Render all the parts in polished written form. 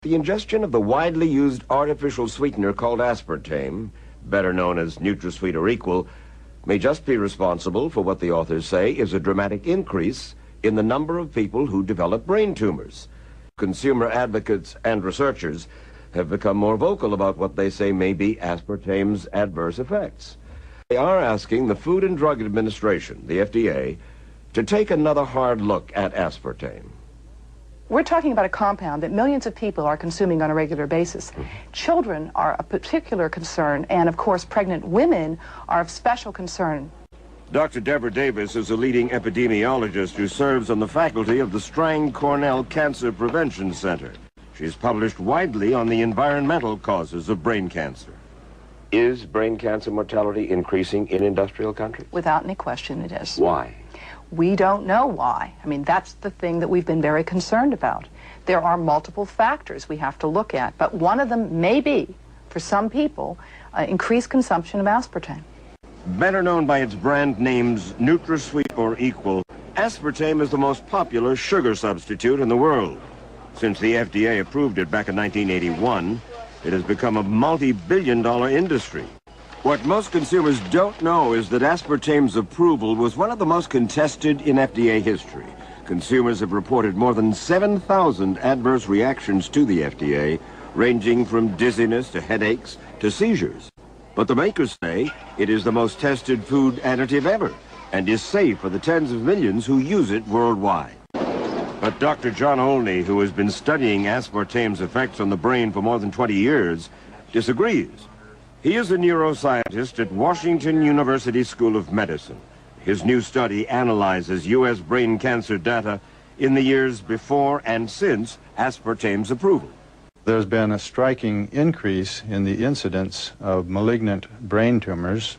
The ingestion of the widely used artificial sweetener called aspartame, better known as NutraSweet or Equal, may just be responsible for what the authors say is a dramatic increase in the number of people who develop brain tumors. Consumer advocates and researchers have become more vocal about what they say may be aspartame's adverse effects. They are asking the Food and Drug Administration, the FDA, to take another hard look at aspartame. We're talking about a compound that millions of people are consuming on a regular basis. Children are a particular concern, and of course pregnant women are of special concern. Dr. Deborah Davis is a leading epidemiologist who serves on the faculty of the Strang Cornell Cancer Prevention Center. She's published widely on the environmental causes of brain cancer. Is brain cancer mortality increasing in industrial countries? Without any question it is. Why? We don't know why. I mean, that's the thing that we've been very concerned about. There are multiple factors we have to look at, but one of them may be, for some people, increased consumption of aspartame. Better known by its brand names NutraSweet or Equal, aspartame is the most popular sugar substitute in the world. Since the FDA approved it back in 1981, it has become a multi-billion-dollar industry. What most consumers don't know is that aspartame's approval was one of the most contested in FDA history. Consumers have reported more than 7,000 adverse reactions to the FDA, ranging from dizziness to headaches to seizures. But the makers say it is the most tested food additive ever and is safe for the tens of millions who use it worldwide. But Dr. John Olney, who has been studying aspartame's effects on the brain for more than 20 years, disagrees. He is a neuroscientist at Washington University School of Medicine. His new study analyzes U.S. brain cancer data in the years before and since aspartame's approval. There's been a striking increase in the incidence of malignant brain tumors.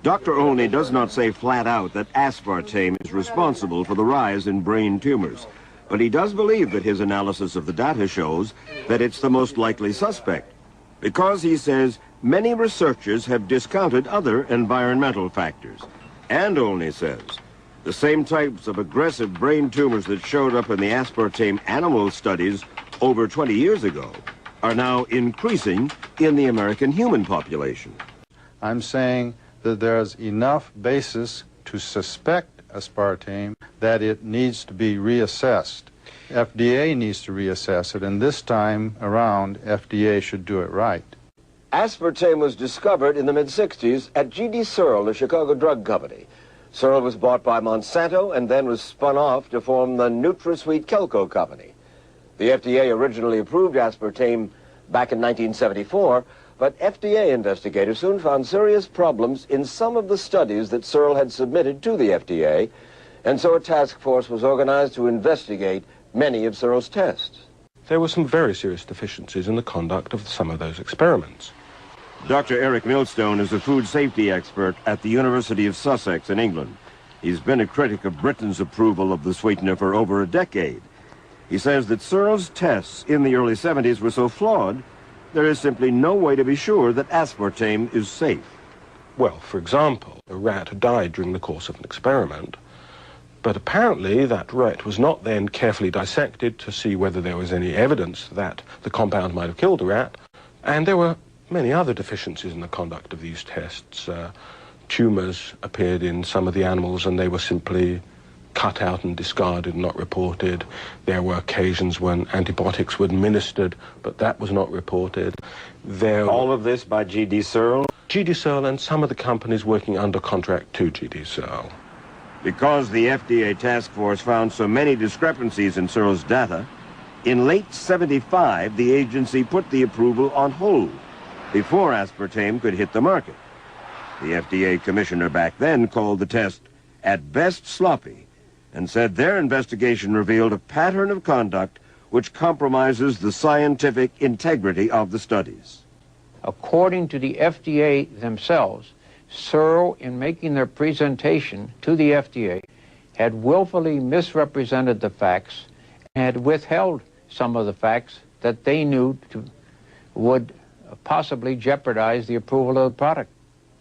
Dr. Olney does not say flat out that aspartame is responsible for the rise in brain tumors, but he does believe that his analysis of the data shows that it's the most likely suspect, because he says many researchers have discounted other environmental factors. And Olney says the same types of aggressive brain tumors that showed up in the aspartame animal studies over 20 years ago are now increasing in the American human population. I'm saying that there's enough basis to suspect aspartame that it needs to be reassessed. FDA needs to reassess it, and this time around, FDA should do it right. Aspartame was discovered in the mid-60s at G.D. Searle, the Chicago drug company. Searle was bought by Monsanto and then was spun off to form the NutraSweet Kelco company. The FDA originally approved aspartame back in 1974, but FDA investigators soon found serious problems in some of the studies that Searle had submitted to the FDA, and so a task force was organized to investigate many of Searle's tests. There were some very serious deficiencies in the conduct of some of those experiments. Dr. Eric Millstone is a food safety expert at the University of Sussex in England. He's been a critic of Britain's approval of the sweetener for over a decade. He says that Searle's tests in the early 70s were so flawed, there is simply no way to be sure that aspartame is safe. Well, for example, a rat died during the course of an experiment, but apparently that rat was not then carefully dissected to see whether there was any evidence that the compound might have killed the rat, and there were many other deficiencies in the conduct of these tests. Tumors appeared in some of the animals and they were simply cut out and discarded, not reported. There were occasions when antibiotics were administered, but that was not reported. All of this by G.D. Searle? G.D. Searle and some of the companies working under contract to G.D. Searle. Because the FDA task force found so many discrepancies in Searle's data, in late '75, the agency put the approval on hold before aspartame could hit the market. The FDA commissioner back then called the test at best sloppy and said their investigation revealed a pattern of conduct which compromises the scientific integrity of the studies. According to the FDA themselves, Searle, in making their presentation to the FDA, had willfully misrepresented the facts and had withheld some of the facts that they knew would possibly jeopardize the approval of the product.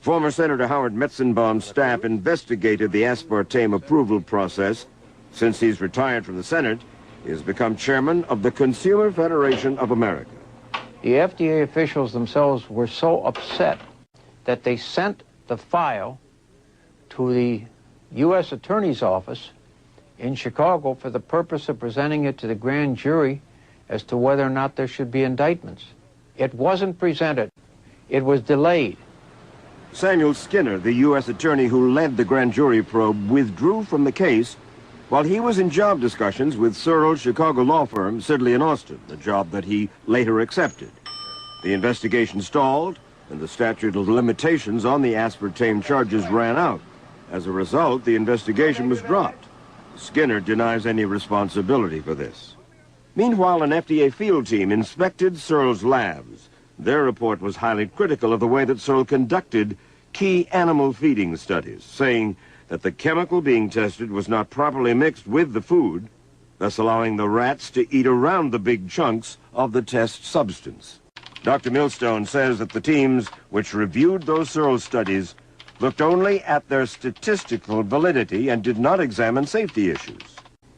Former Senator Howard Metzenbaum's staff investigated the aspartame approval process. Since he's retired from the Senate, He has become chairman of the Consumer Federation of America. The FDA officials themselves were so upset that they sent the file to the U.S. Attorney's Office in Chicago for the purpose of presenting it to the grand jury as to whether or not there should be indictments. It wasn't presented. It was delayed. Samuel Skinner, the U.S. attorney who led the grand jury probe, withdrew from the case while he was in job discussions with Searle's Chicago law firm, Sidley & Austin, a job that he later accepted. The investigation stalled, and the statute of limitations on the aspartame charges ran out. As a result, the investigation was dropped. Skinner denies any responsibility for this. Meanwhile, an FDA field team inspected Searle's labs. Their report was highly critical of the way that Searle conducted key animal feeding studies, saying that the chemical being tested was not properly mixed with the food, thus allowing the rats to eat around the big chunks of the test substance. Dr. Millstone says that the teams which reviewed those Searle studies looked only at their statistical validity and did not examine safety issues.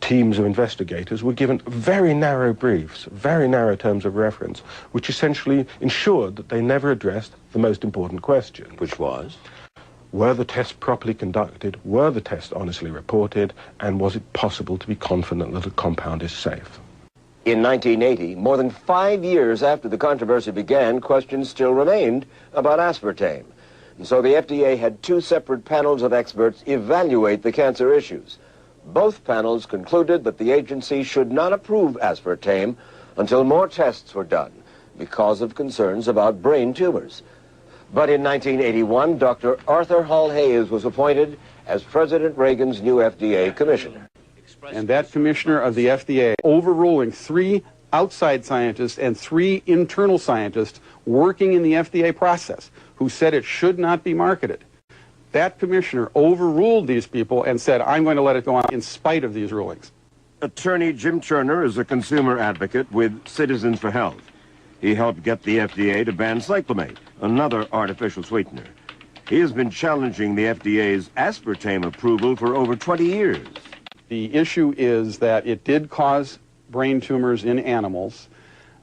Teams of investigators were given very narrow briefs, very narrow terms of reference, which essentially ensured that they never addressed the most important question. Which was? Were the tests properly conducted? Were the tests honestly reported? And was it possible to be confident that a compound is safe? In 1980, more than 5 years after the controversy began, questions still remained about aspartame. And so the FDA had two separate panels of experts evaluate the cancer issues. Both panels concluded that the agency should not approve aspartame until more tests were done because of concerns about brain tumors. But in 1981, Dr. Arthur Hall Hayes was appointed as President Reagan's new FDA commissioner. And that commissioner of the FDA, overruling 3 outside scientists and 3 internal scientists working in the FDA process, who said it should not be marketed. That commissioner overruled these people and said, I'm going to let it go on in spite of these rulings. Attorney Jim Turner is a consumer advocate with Citizens for Health. He helped get the FDA to ban cyclamate, another artificial sweetener. He has been challenging the FDA's aspartame approval for over 20 years. The issue is that it did cause brain tumors in animals.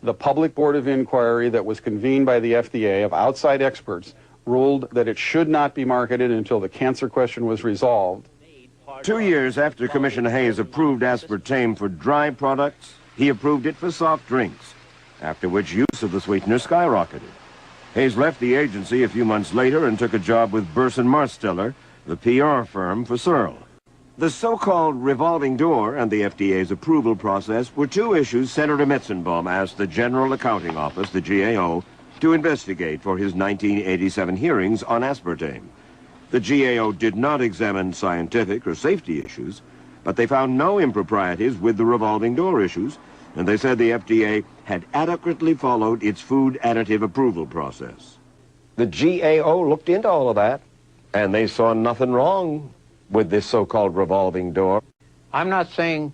The public board of inquiry that was convened by the FDA of outside experts ruled that it should not be marketed until the cancer question was resolved. 2 years after Commissioner Hayes approved aspartame for dry products, he approved it for soft drinks, after which use of the sweetener skyrocketed. Hayes left the agency a few months later and took a job with Burson Marsteller, the PR firm for Searle. The so-called revolving door and the FDA's approval process were two issues Senator Metzenbaum asked the General Accounting Office, the GAO, to investigate for his 1987 hearings on aspartame. The GAO did not examine scientific or safety issues, but they found no improprieties with the revolving door issues, and they said the FDA had adequately followed its food additive approval process. The GAO looked into all of that, and they saw nothing wrong with this so-called revolving door. I'm not saying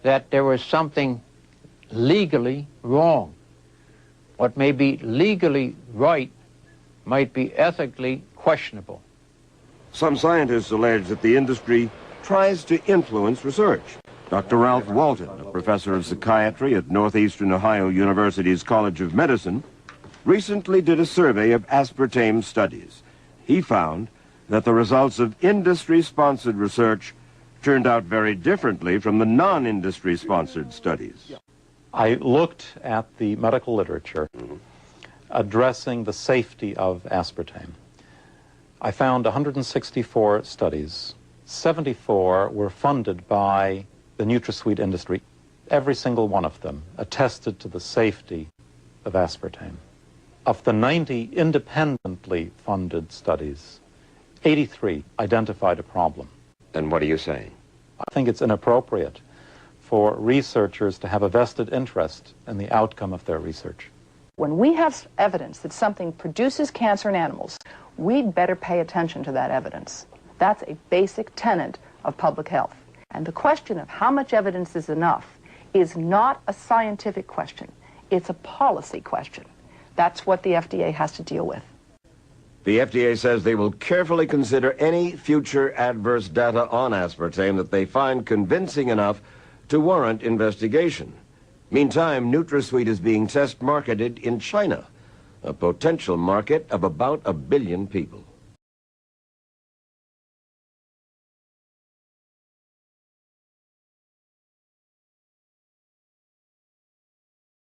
that there was something legally wrong. What may be legally right might be ethically questionable. Some scientists allege that the industry tries to influence research. Dr. Ralph Walton, a professor of psychiatry at Northeastern Ohio University's College of Medicine, recently did a survey of aspartame studies. He found that the results of industry-sponsored research turned out very differently from the non-industry-sponsored studies. I looked at the medical literature addressing the safety of aspartame. I found 164 studies. 74 were funded by the NutraSweet industry. Every single one of them attested to the safety of aspartame. Of the 90 independently funded studies, 83 identified a problem. And what are you saying? I think it's inappropriate for researchers to have a vested interest in the outcome of their research. When we have evidence that something produces cancer in animals, we'd better pay attention to that evidence. That's a basic tenet of public health. And the question of how much evidence is enough is not a scientific question. It's a policy question. That's what the FDA has to deal with. The FDA says they will carefully consider any future adverse data on aspartame that they find convincing enough to warrant investigation. Meantime, NutraSweet is being test marketed in China, a potential market of about 1 billion people.